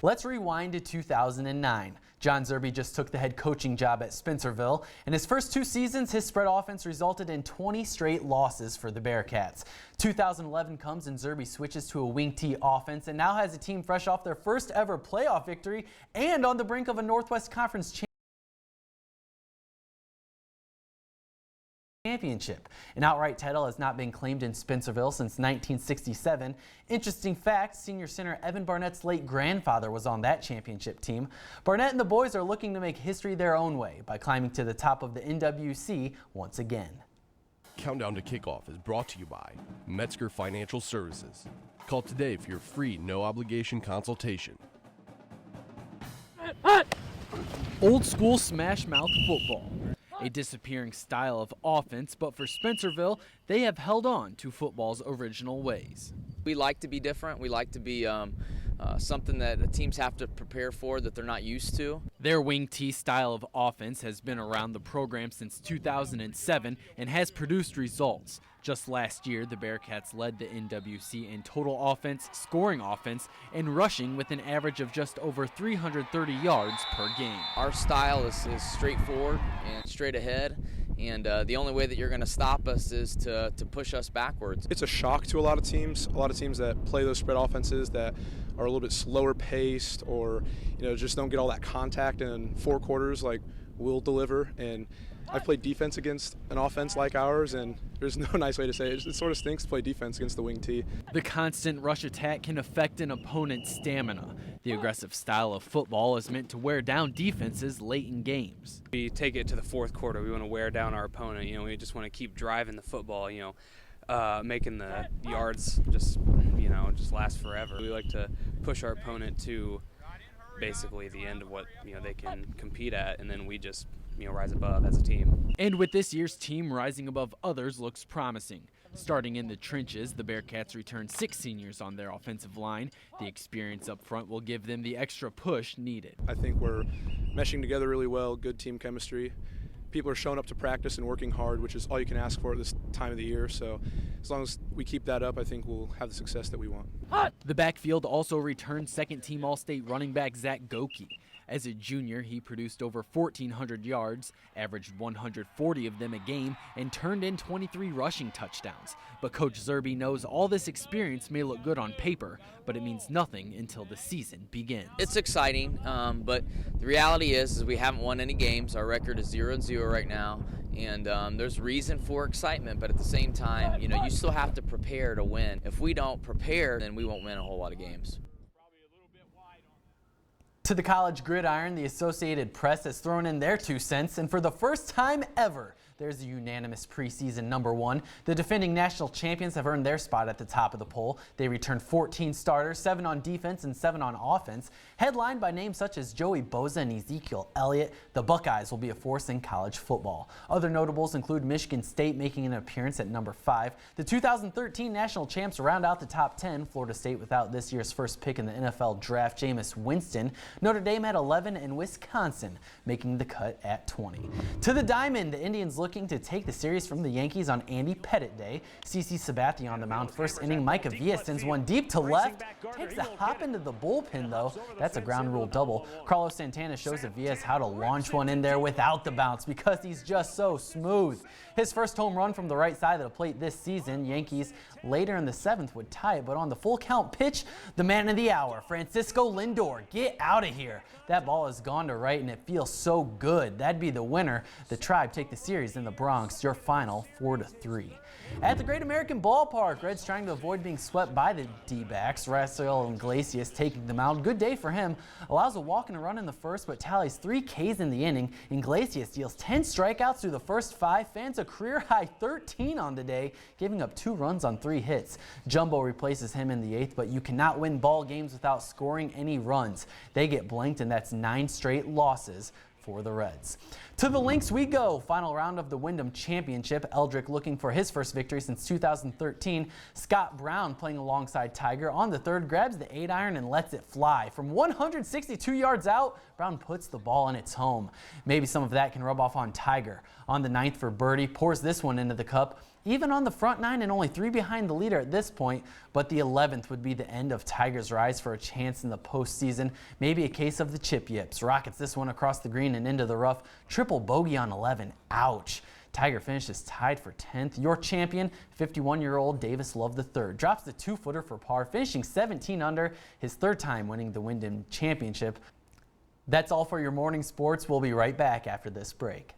Let's rewind to 2009. John Zerby just took the head coaching job at Spencerville. In his first 2 seasons, his spread offense resulted in 20 straight losses for the Bearcats. 2011 comes and Zerby switches to a wing T offense and now has a team fresh off their first ever playoff victory and on the brink of a Northwest Conference championship. An outright title has not been claimed in Spencerville since 1967. Interesting fact, senior center Evan Barnett's late grandfather was on that championship team. Barnett and the boys are looking to make history their own way by climbing to the top of the NWC once again. Countdown to Kickoff is brought to you by Metzger Financial Services. Call today for your free no-obligation consultation. Old school smash mouth football. A disappearing style of offense, but for Spencerville, they have held on to football's original ways. We like to be different. We like to be something that the teams have to prepare for that they're not used to. Their wing T style of offense has been around the program since 2007 and has produced results. Just last year, the Bearcats led the NWC in total offense, scoring offense, and rushing with an average of just over 330 yards per game. Our style is straightforward and straight ahead, and the only way that you're going to stop us is to push us backwards. It's a shock to a lot of teams that play those spread offenses that are a little bit slower paced or just don't get all that contact in 4 quarters like we'll deliver. And I've played defense against an offense like ours, and there's no nice way to say it. It sort of stinks to play defense against the wing T. The constant rush attack can affect an opponent's stamina. The aggressive style of football is meant to wear down defenses late in games. We take it to the 4th quarter. We want to wear down our opponent. We just want to keep driving the football, making the yards just last forever. We like to push our opponent to basically the end of what they can compete at, and then we just rise above as a team. And with this year's team rising above others looks promising. Starting in the trenches, the Bearcats return 6 seniors on their offensive line. The experience up front will give them the extra push needed. I think we're meshing together really well, good team chemistry. People are showing up to practice and working hard, which is all you can ask for at this time of the year. So as long as we keep that up, I think we'll have the success that we want. The backfield also returned second-team All-State running back Zach Goke. As a junior, he produced over 1,400 yards, averaged 140 of them a game, and turned in 23 rushing touchdowns. But Coach Zerby knows all this experience may look good on paper, but it means nothing until the season begins. It's exciting, but the reality is we haven't won any games. Our record is 0-0 right now, and there's reason for excitement, but at the same time, you still have to prepare to win. If we don't prepare, then we won't win a whole lot of games. To the college gridiron, the Associated Press has thrown in their 2 cents, and for the first time ever, there's a unanimous preseason #1. The defending national champions have earned their spot at the top of the poll. They returned 14 starters, 7 on defense and 7 on offense. Headlined by names such as Joey Bosa and Ezekiel Elliott, the Buckeyes will be a force in college football. Other notables include Michigan State making an appearance at #5. The 2013 national champs round out the top 10. Florida State without this year's first pick in the NFL draft, Jameis Winston. Notre Dame at 11 and Wisconsin making the cut at 20. To the diamond, the Indians looking to take the series from the Yankees on Andy Pettitte Day. CC Sabathia on the mound. First inning, Micah Villa sends one deep to left. Takes a hop into the bullpen, though. That's a ground rule double. Carlos Santana shows Avias how to launch one in there without the bounce because he's just so smooth. His first home run from the right side of the plate this season. Yankees later in the 7th would tie it, but on the full count pitch, the man of the hour, Francisco Lindor. Get out of here. That ball has gone to right, and it feels so good. That'd be the winner. The Tribe take the series in the Bronx. Your final 4-3. At the Great American Ballpark, Reds trying to avoid being swept by the D-backs. Rafael Iglesias taking the mound. Good day for him. Allows a walk and a run in the first, but tallies 3 Ks in the inning. Iglesias deals 10 strikeouts through the first 5. Fans a career-high 13 on the day, giving up 2 runs on 3 hits. Jumbo replaces him in the 8th, but you cannot win ball games without scoring any runs. They get blanked, and that's 9 straight losses for the Reds. To the links we go. Final round of the Wyndham Championship. Eldrick looking for his first victory since 2013. Scott Brown playing alongside Tiger on the 3rd grabs the 8-iron and lets it fly. From 162 yards out, Brown puts the ball in its home. Maybe some of that can rub off on Tiger. On the 9th for birdie, pours this one into the cup. even on the front nine and only 3 behind the leader at this point, but the 11th would be the end of Tigers' rise for a chance in the postseason. Maybe a case of the chip yips. Rockets this one across the green and into the rough. Triple bogey on 11. Ouch. Tiger finishes tied for 10th. Your champion, 51-year-old Davis Love III, drops the 2-footer for par, finishing 17 under, his 3rd time winning the Wyndham Championship. That's all for your morning sports. We'll be right back after this break.